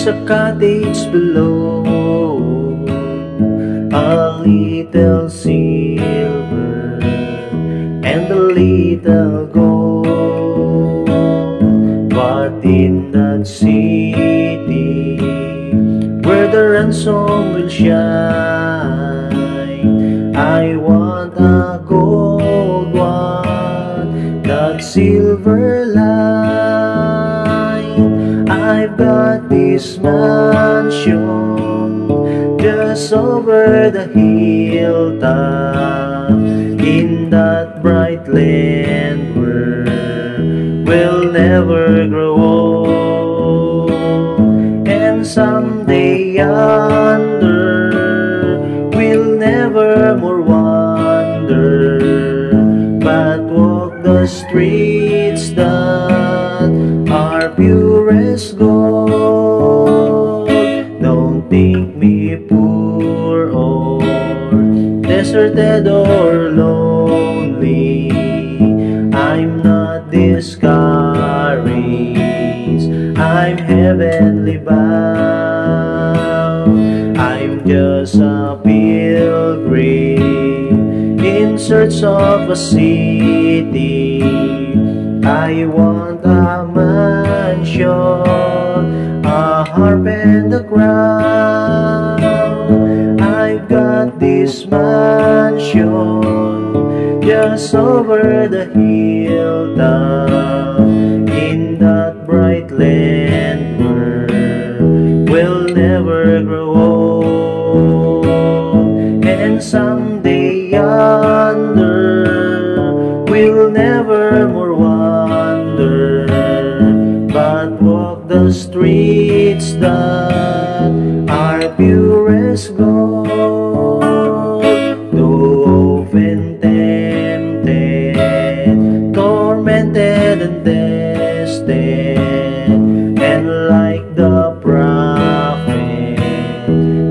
a cottage below, a little silver and a little gold. But in that city where the ransom will shine, I want a gold one, not silver line. I've got this mansion just over the hilltop, in that bright land where we'll never grow old. And someday yonder we'll never more wander, but walk the streets that are purest gold. Don't think me poor or deserted or lonely, I'm not discouraged, I'm heavenly bound. I'm just a pilgrim in search of a city. I want a mansion, a harp and a crown. I've got this mansion just over the hilltop, in that bright land where we'll never grow old. And someday yonder we'll never more wander, but walk the streets that are purest gold. Though often tempted, tormented and tested, and like the prophet,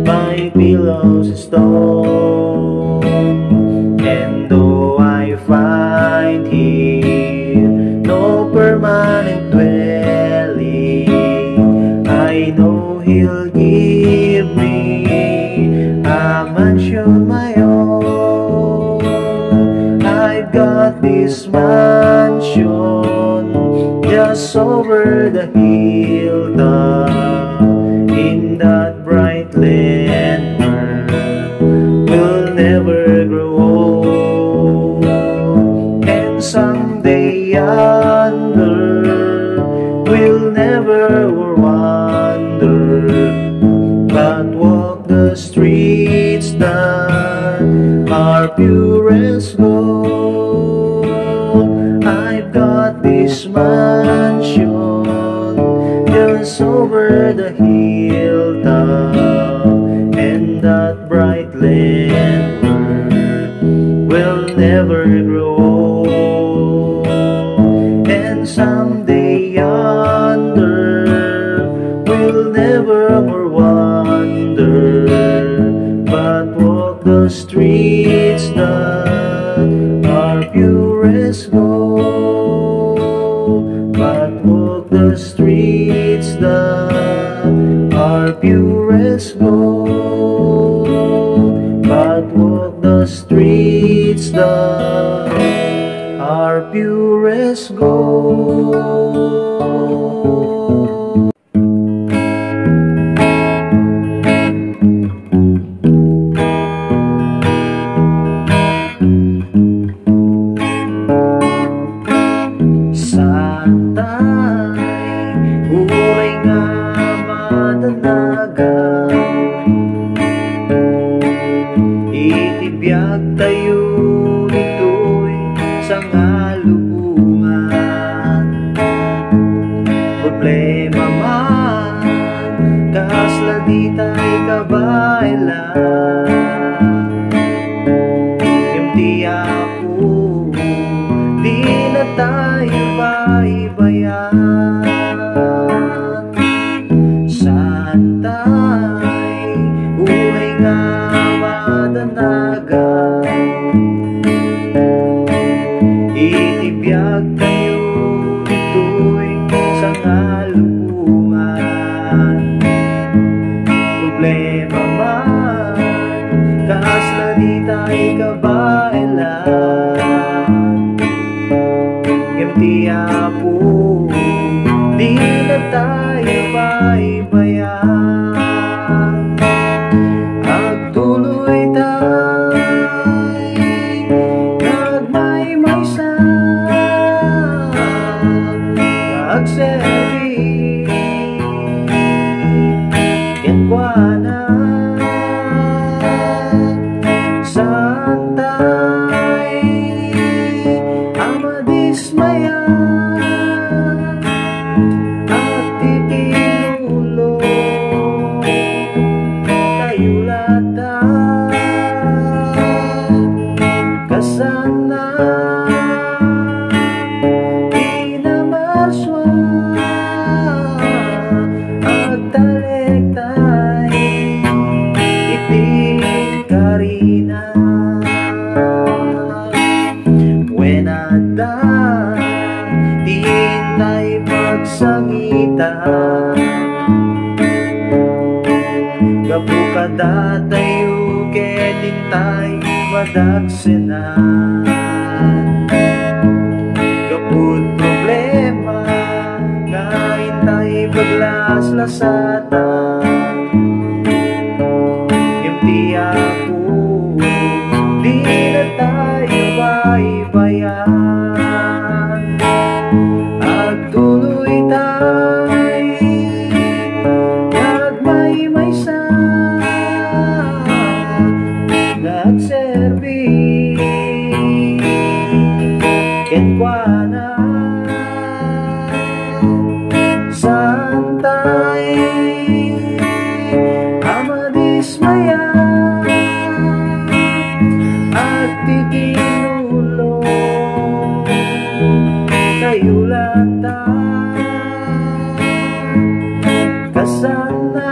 my pillow's stone. And though I find here no permanent dwelling, I know He'll give me a mansion my own. I've got this mansion just over the hilltop, in that bright land where we'll never grow old. And someday yonder we'll never wander, but walk the streets that are purest gold. I've got this mansion just over the hilltop, and that bright land where we'll never grow old. And someday yonder we'll never more wander, but walk the streets that are purest gold. But walk the streets that are purest gold. But walk the streets that are purest gold. Itibiyag tayo nito'y sangalubungan. Problema man, kasla di tayo kabailan. Hindi ako, di na tayo baibayan. Saan tayo ulay nga madanagan? Itibiyag tayo nito'y sangalubungan. Maditay ka ba elan Gemti apo Di na tayo baybayan Agtuloy tay Nagmaymaysa Nagserbi Kenkwana Santay Amadismaya At titinulo Tayulata Kasana Inamaswa At talektay Ipikarina Wenada Tinay pagsangitan Gapukada tayo ketintay madagsenan Gapud problema nga hintay paglaslasatan Imti ako di na tayo baybayan Agtuloy tay Nagmaymaysa Nagserbi Kenkwana Santay Amadismaya At titinulo Tayulata Kasana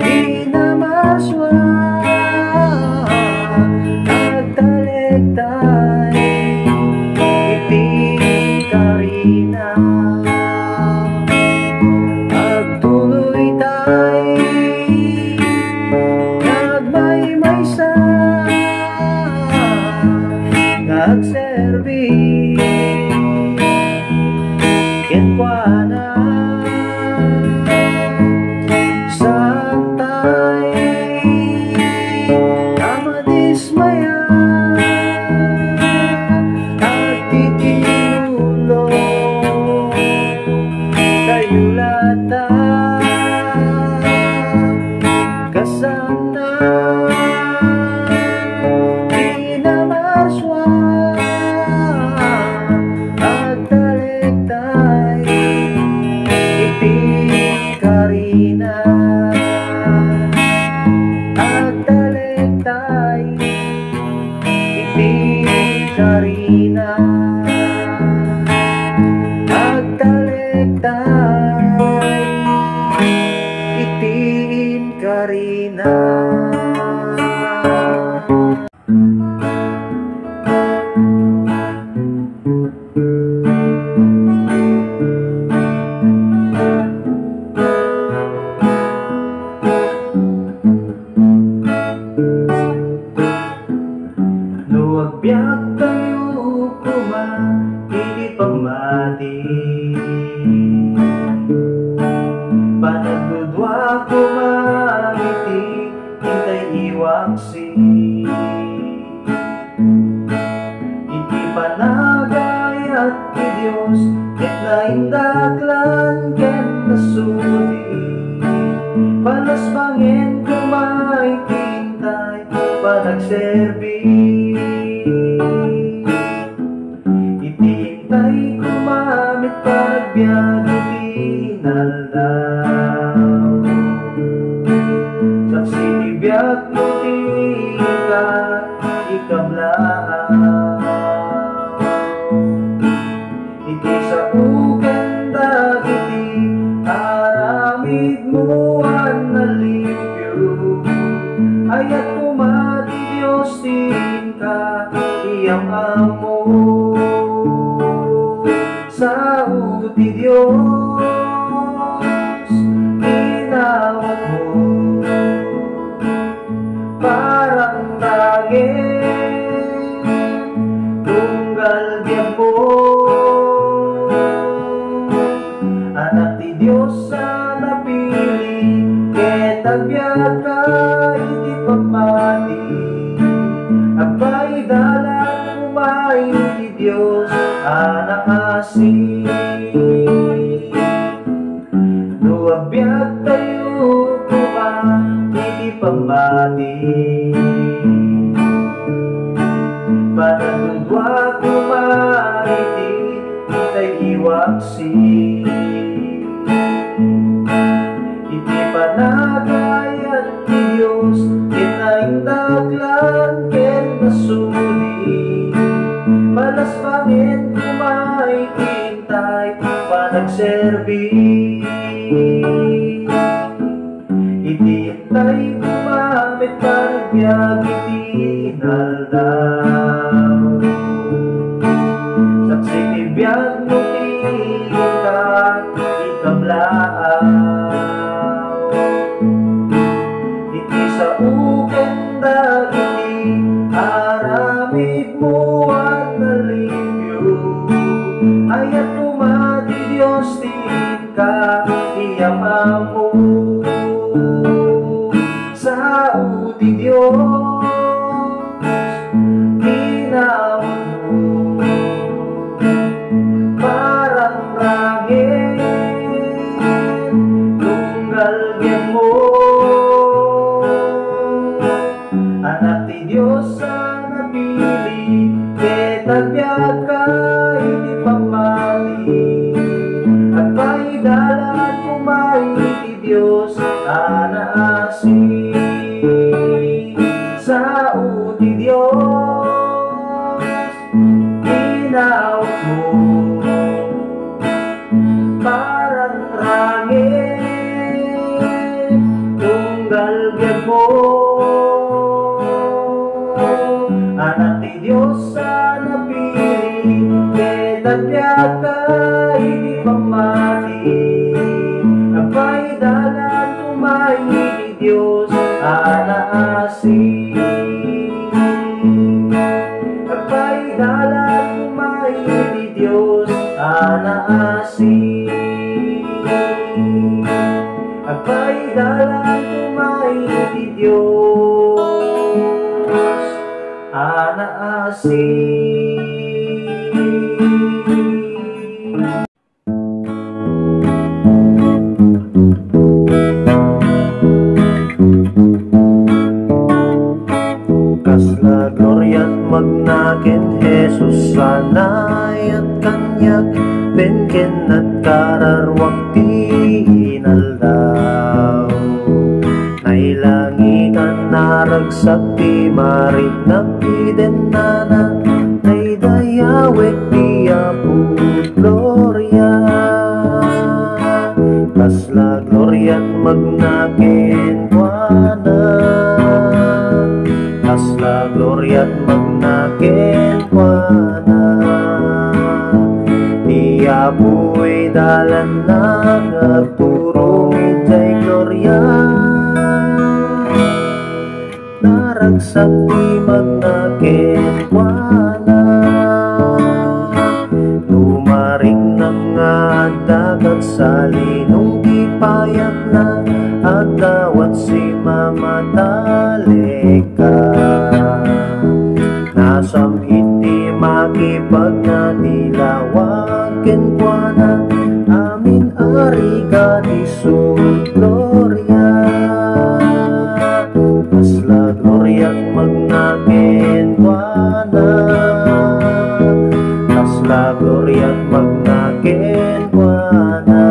Inamaswa At talektay Ipikarina Agtuloy tay Nagmaymaysa Nagserbi Kenkwana Santay Amadismaya At titinulo Tayulata Kasana Inamaswa At talektay Ipikarina At talektay Ipikarina At talektay Ipikarina Luwagbiag tayo kuma Hindi pamati Panagdudwa kumangiti Hintay iwaksi Iti panagayat ki Diyos Ket naindaklan ket nasudi Panas pangin kumay tintay Panagserbi Itintay kumamit panagbiag Itinaldaw Saksi tibiyag mo tika Ikamlaaw Iti sa uganda iti Aramid mo analipyo Ayat kumati Diyos tingka Iyang amo Sa uti Diyos Inawat mo napili, ket agbyag ka iti pamati. Abay dalan umay ti Dios anak asi. No agbyag tayo kuman iti pamati, panagudwa kumariti itay iwaksi. Iti panagayan ti Dios kinaindaglan ken masuli, malas pangin kumay tintay panagserbi. Iti itay kumamit panagbiag iti inaldaw, saksi ti biag no tingkat ikablaaw. Iti sa uken dagiti aramid mo at nalipyo, ayat kumati Dios ti ka iyamamo. Sa uti Dios ginawon mo, parang rangin tunggal gen mo. Anak ti Dios sa napili, ket agbyag ka iti pamati. At paidalan kumay ti Dios ana asi. Sa uti Dios ginawon mo, parang rangin tunggal gen mo. Anak ti Dios sa napili, ket agbyag ka iti pamati. Abay dalan kumay ti Dios ana asi. Abay dalan kumay ti Dios ana asi. Abay dalan kumay ti Dios ana asi. Kasla glorya't magnaken Jesus sanay at kanyak benken at kararwak ti inaldaw. Nailangitan naragsak ti marinag ti denana, ay dayawek ti Apo Gloria. Kasla glorya't magnaken kuana, kasla glorya't magnaken kuana. Ti Apo'y dalan na nagturong itay glorya, naragsak ti magnaken kuana. Tumaring na nga dagat sa linong ipayat na, at dawat si mamatalika. Nasam iti makipag na dilawaken kuana, amin ari ka di sud gloria. Kasla glorya't magnaken kuana, kasla glorya't magnaken kuana.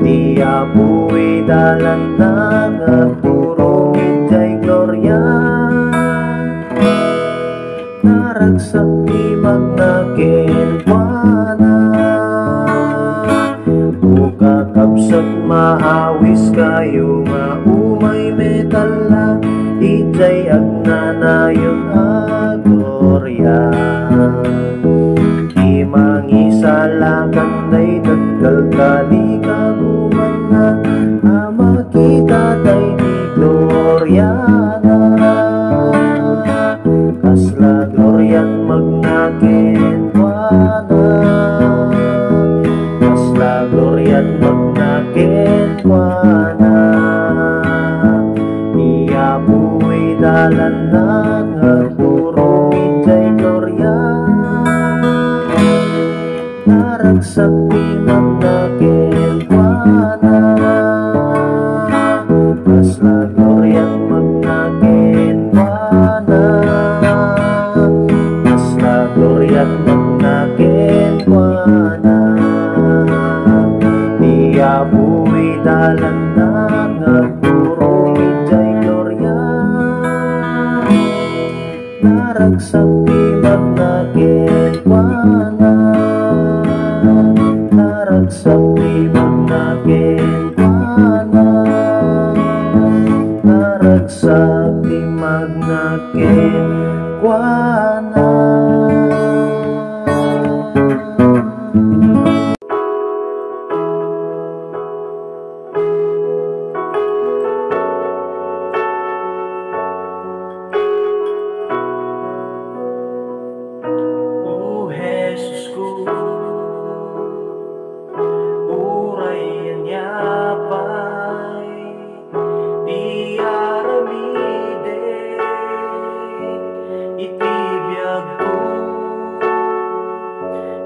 Ti Apo'y dalan na nagturong itay glorya, naragsak ti magnaken kuana. Ukakabsat maawis kayo nga umay metala, itay agnanayon a glorya. Di mangisalakan day daggal kali kaguman na, makita tay di glorya na. Kasla glorya't magnaken kuana, kasla glorya't magnaken kenkuana Dia buhay dalan na nagpurong ijay glorya Naragsak timag na kenkuana Mas na gloryang magnakenkuana Mas na gloryang magnakenkuana Dia buhay dalan na nagpurong ijay glorya Naragsak timag na kenkuana Naragsak timag na kenkuana Naragsak timag na kenkuana Jesus ko, uray anyapay, di aramide, itibiyag ko,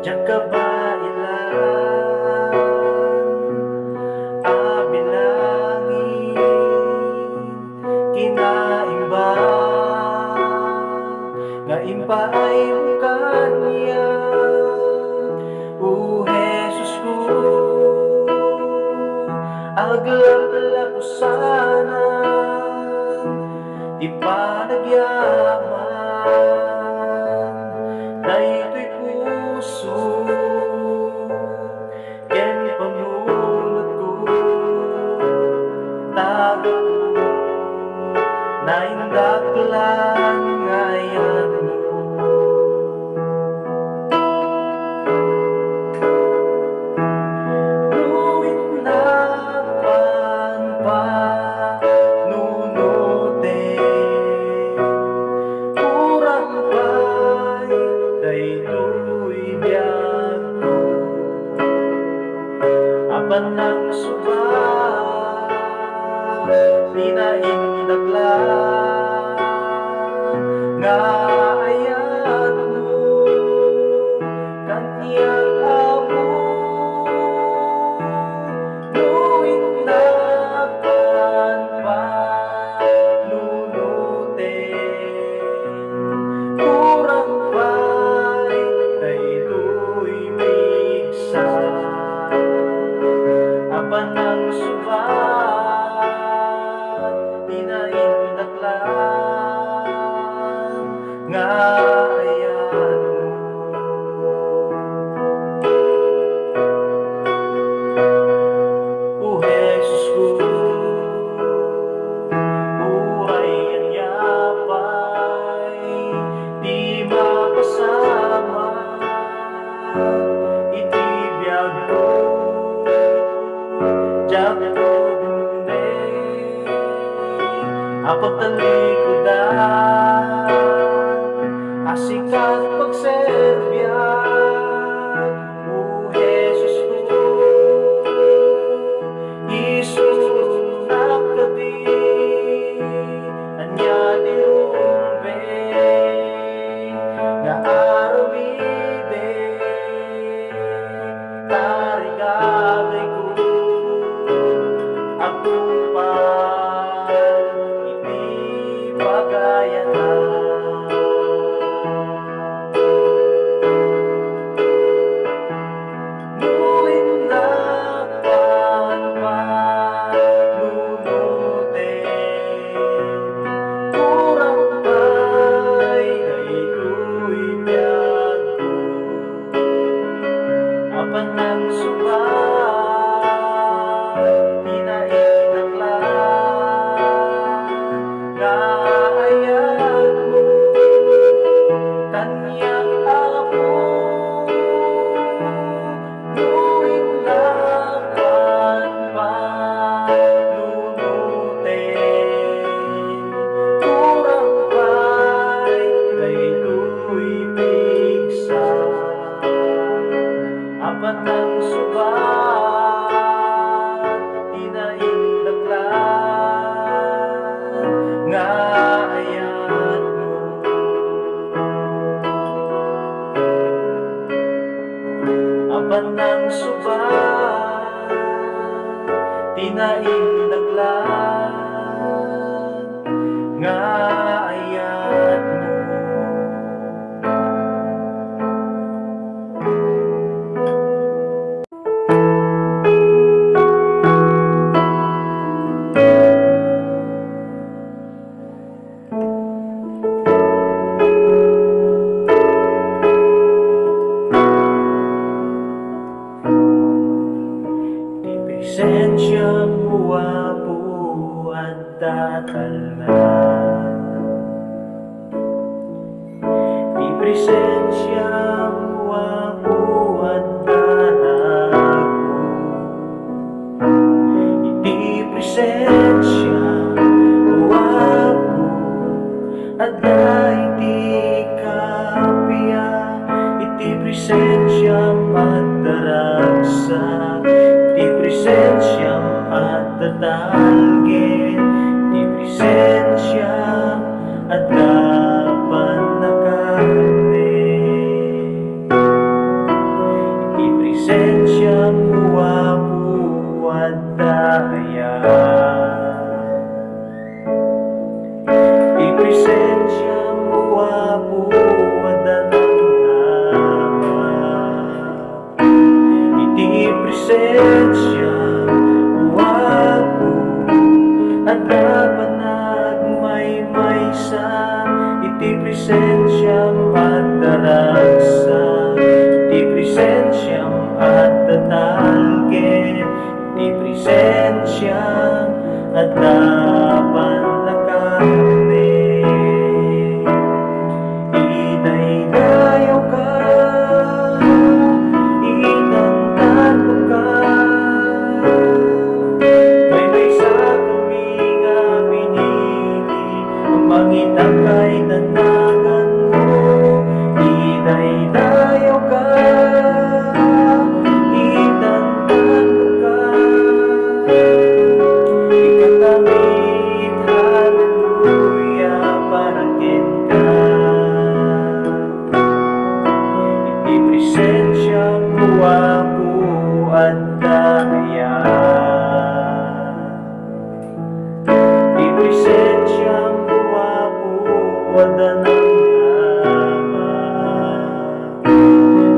diyan ka ba ilan, abilangin, kinaimba, ngaimba ay kanya. Aglalakusanan, di pa nagyaman, na ito'y puso, ken panunod ko, tago ko, na indaklan ngayon mo. Apan ng suba, pinaindaglan, nga ayat mo, kanyang amo, nuwing nakan pa, nunutin, kurang pa'y daytoy migsa. Apan ng subat, pinaindaklan, nga ayan mo. O Jesus ko, uray anyapay, di mapasama, itibiyag ko, diyan ko bunde, apagtalikodan, asikat pagserbiyan. O Jesus ko, isunak ka di, anya di umbe, nga aramide, tarigagay ko, ako pa, iti pagayan na. tinaindaglan nga ayat mo. Presensya mo apo at datalman, di presensya mo apo at darago, di presensya mo apo at daiti kapya, iti presensya at daragsa, di presensya at tatalgin, di presensya at dapat nakapin, di presensya mo apo at daya, di presensya mo apo at danama, di presensya mo apo at dapat nagmaymaysa, iti presensya at daragsa, iti presensya at tatalgin, iti presensya at dapat nakapin, idaydayaw ka, mangitang kay tanagan mo, idaydayaw ka, itantan mo ka, ikatamit, hallelujah, parakin ka, iti presensya mo apo at daya, iti presensya wadanama,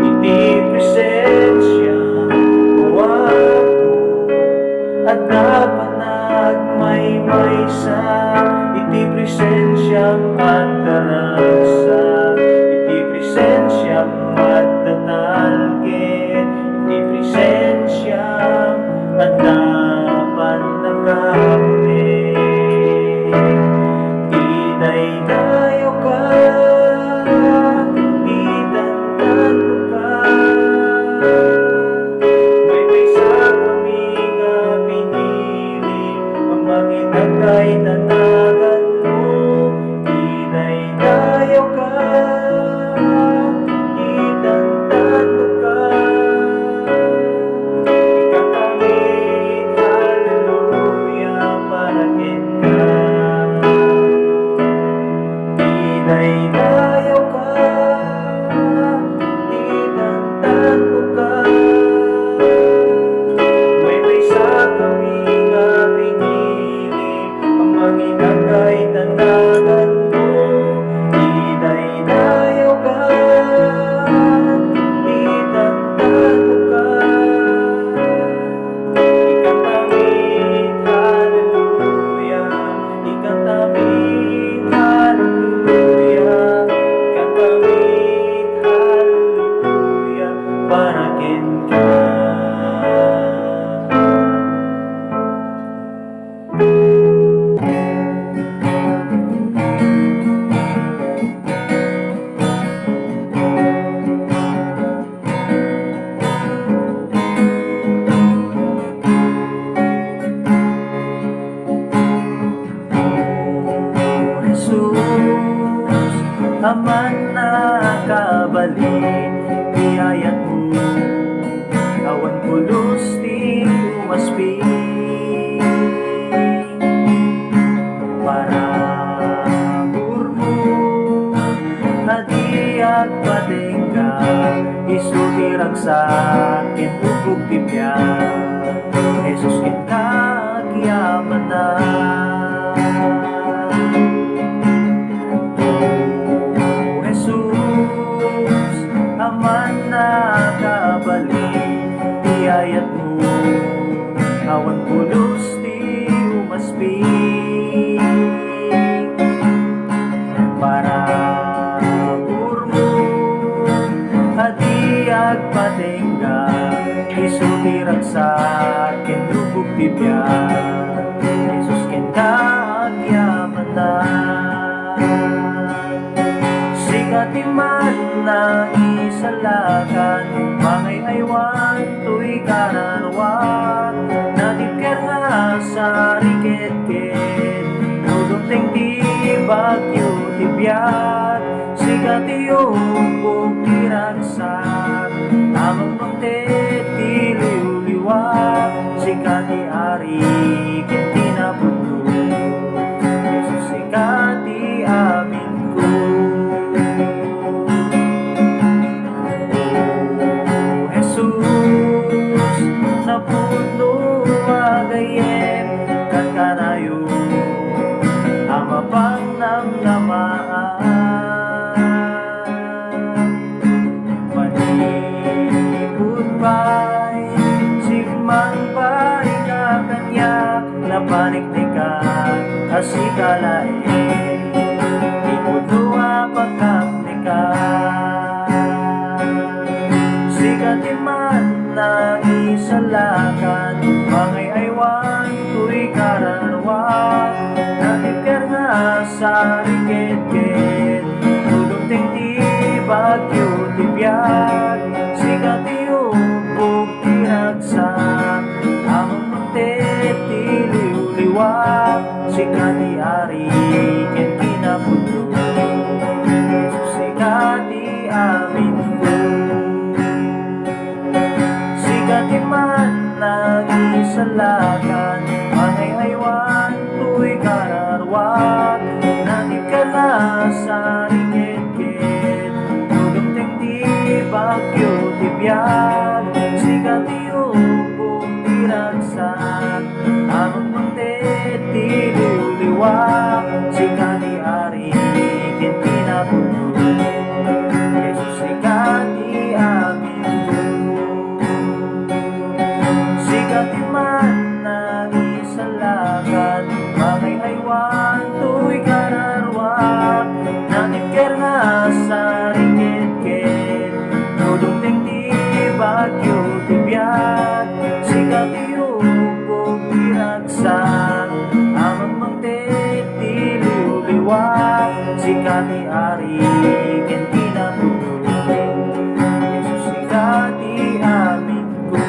iti presensya mo apo at dapat nagmaymaysa, iti presensya at daragsa, iti presensya at tatalgin, iti presensya at dapat nakapin, idaydayaw ka, itantan mo ka, maymaysa kami nga pinili, mamangitang kay tanagan mo, idaydayaw ka, itantan mo ka, ikatamit, hallelujah, parakin ka, idaydayaw ka, itantan mo ka, maymaysa kami nga pinili, mamangitang kay tanagan mo, idaydayaw ka, itantan mo ka, ikatamit, hallelujah, ikatamit, hallelujah, ikatamit, hallelujah, parakin ka. Jesus, aman na kabalik, biyayat mo, awan pulos di umaspi, para burmo, hadiat patingga, isutirag sa akin, bubog tibya, Jesus kita. speak para urmo hadiag patingga isutirag sa kendubog bibiyag Jesus ken kaagyaman na sikati man na isalakan mangay aywan tuy kararwa natipker nga sa rikit-kit nudumteng di bagyo tibiyat sikati umbog tiragsak amang magtet tiliw-liwak sikati ari kinti na puno Jesus sikati amin ko Oh Jesus na puno agayem kakanayo amapang namnamaan manipod ba'y sigmang ba'y kakanyak na paniknikan asikalain di punuha pagkaknikan sikatiman na isalakan mangay aywan tuy kararwa natipker nga sa rikit-kit nudumteng di bagyo tibiyag sikati umbog tiragsak amang magtet tiliw-liwak sikati ari ken kinapuno Jesus sikati amin ko sikati man nagisalakan mangay aywan tuy kararwak natipker nga sa rikit-kit nudumteng di bagyo tibiyag sikati umbog tiragsak amang magtet tiliw-liwak sikati ari ken kinapuno Jesus sikati amin ko sikati man nagisalakan mangay aywan tuy kararwak natipker nga sa rikit-kit nudumteng di bagyo tibiyag sikati umbog tiragsak amang magtet tiliw-liwak sikati ari ken kinapuno Jesus sikati amin ko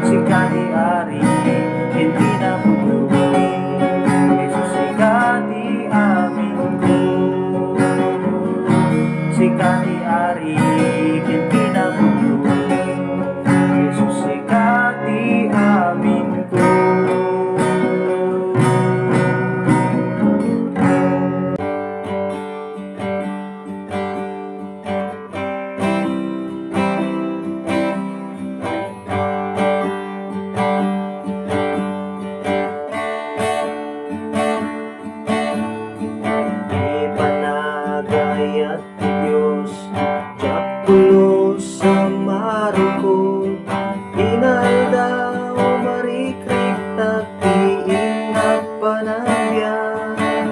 sikati ari ken kinapuno Jesus sikati amin ko sikati ari ken kinapuno Jesus sikati amin ko ipanagayat ti Diyos Diyakulo sa maruko inaldaw marikrik nagtiingat panagbiyan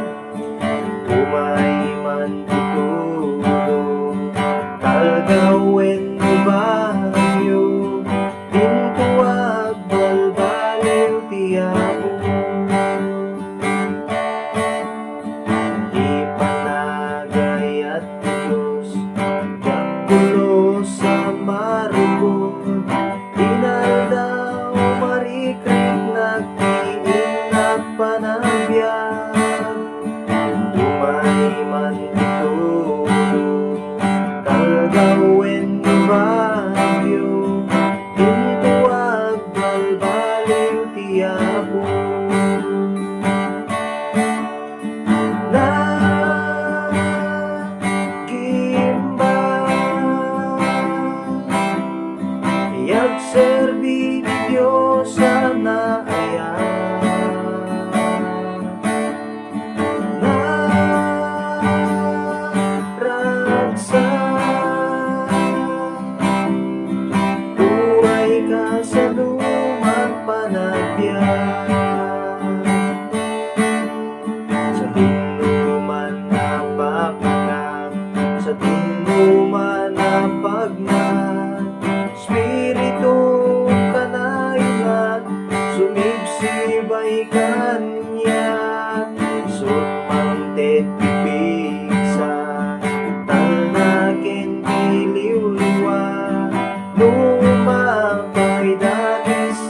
umay man tutulong talgawen bagyo pintuag balbaliw tiyabo ipanagayat ti Diyos Diyakulo sa maruko inaldaw marikrik nagtiingat panagbiyan umay man tutulong talgawen bagyo pintuag balbaliw tiyabo iyag serbi Diyos sa naayan naragsa buhay ka sa lumang panagbiyan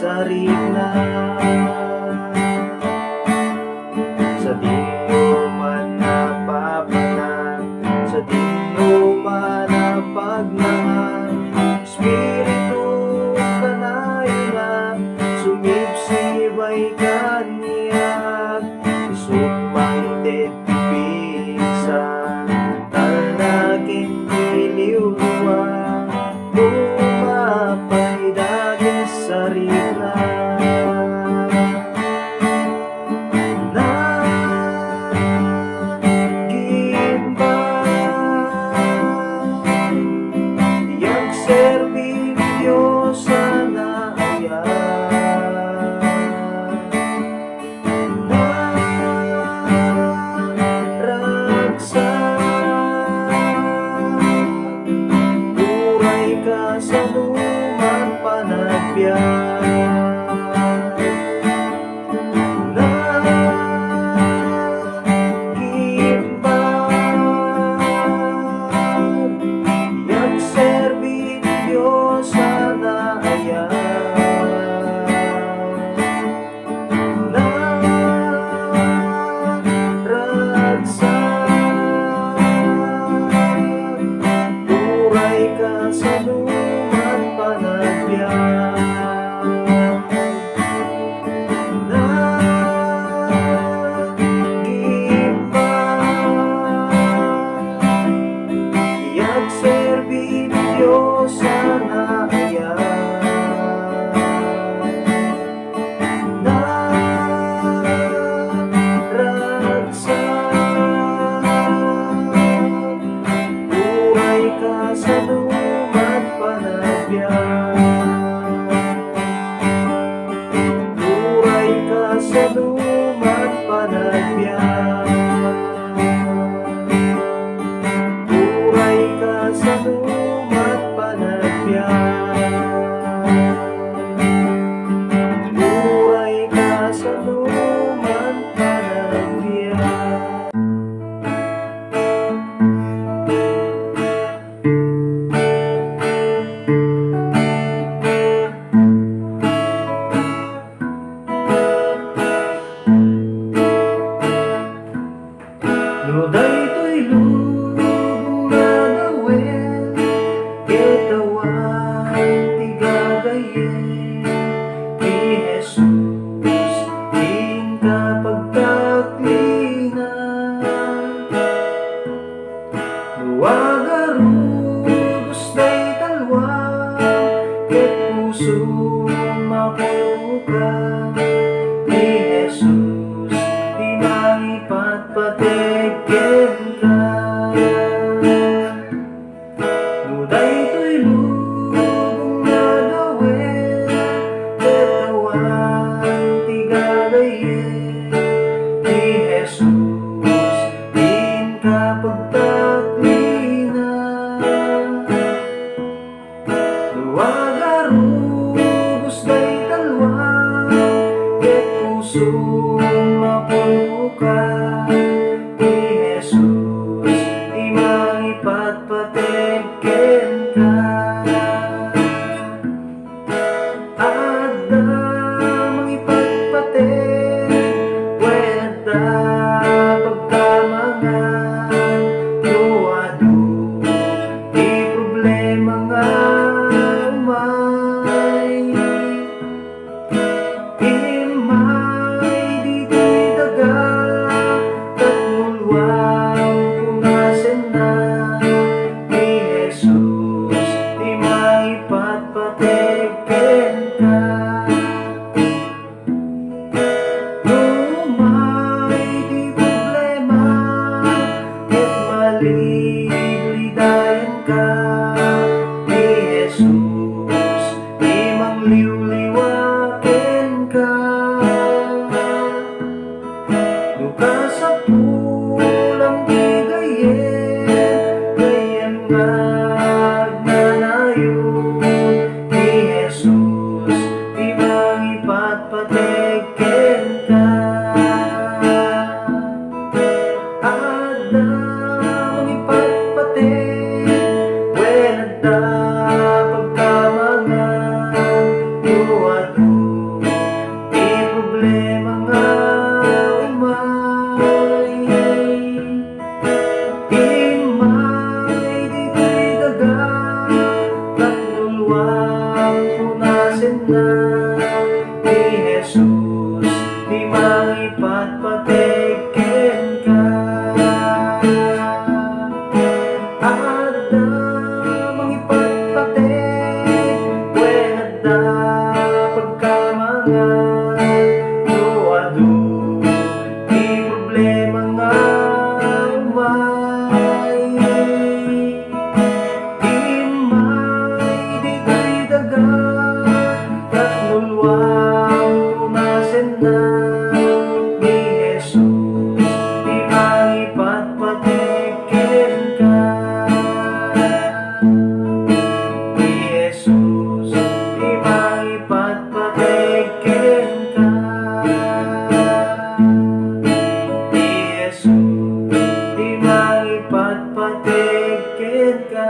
sarina. Sa di mo man napapanan, sa di mo man napagnahan, Espiritu ka na ilan, sumipsib ay kaniyak, isupang titipigsan, talagin iliwa, lumapay daging sarina. Sa lumang panagbiyak, nagimbag, yak serbidyo sa naayang, naragsak, turay ka sa lumang panagbiyak, nagimbag, yak serbidyo sa naayang, naragsak, buhay ka sa lumang panagbiyak, buhay ka sa lumang panagbiyak, buhay ka sa lumang panagbiyak, buhay ka sa lumang panagbiyak. No daytoy lubong na gawin, kitawan ti gagayin, ni Jesus din kapag taklinan. Nuwagarugos day talwa, ket puso mapuka, ni Jesus di maipatpateken ka. No daytoy lubong na gawin, kitawan ti gagayin, ni Jesus din kapag taklinan. Nuwagarugos day talwa, ket puso mapulbuka, ni Jesus di maipatpateken ka. Adda mangipatpatek, weda pagkamangan, luado di problema nga umay, imay di daga Duado, di problema nga may di kay dagat katulwang tumasin na ni Jesus, di maipatpatikin ka ni Jesus, di maipatpatikin ka ni Jesus, di maipatpatikin ka.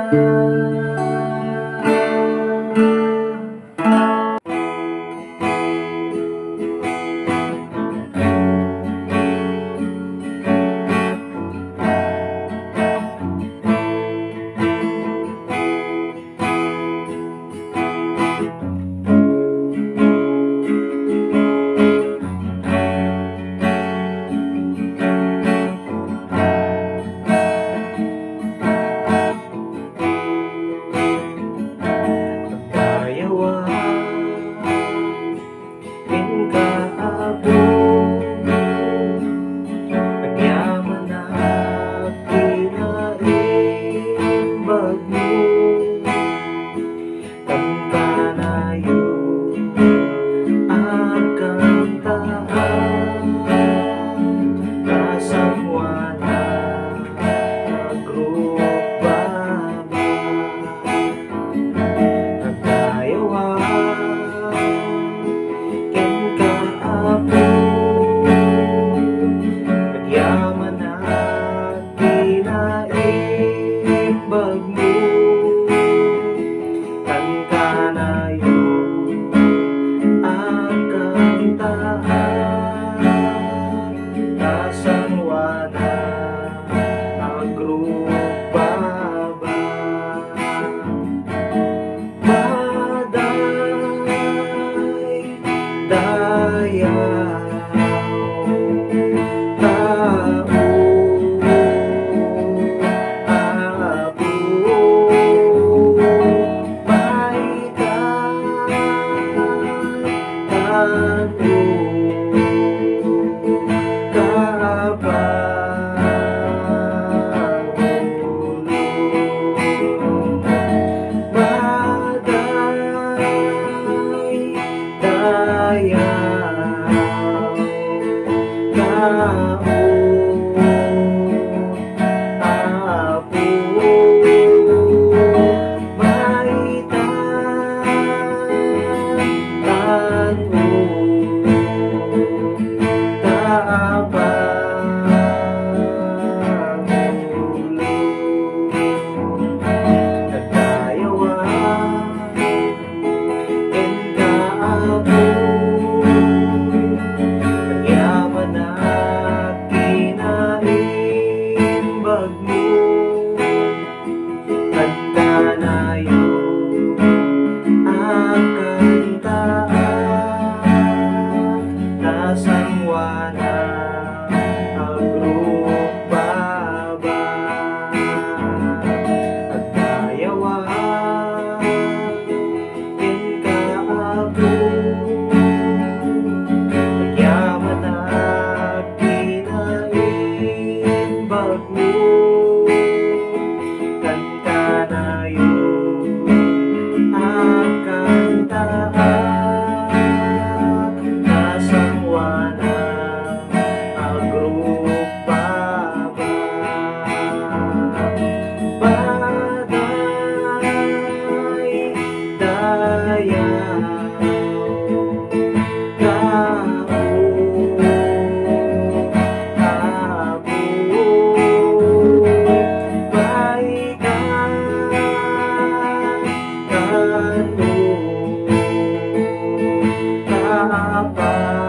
apa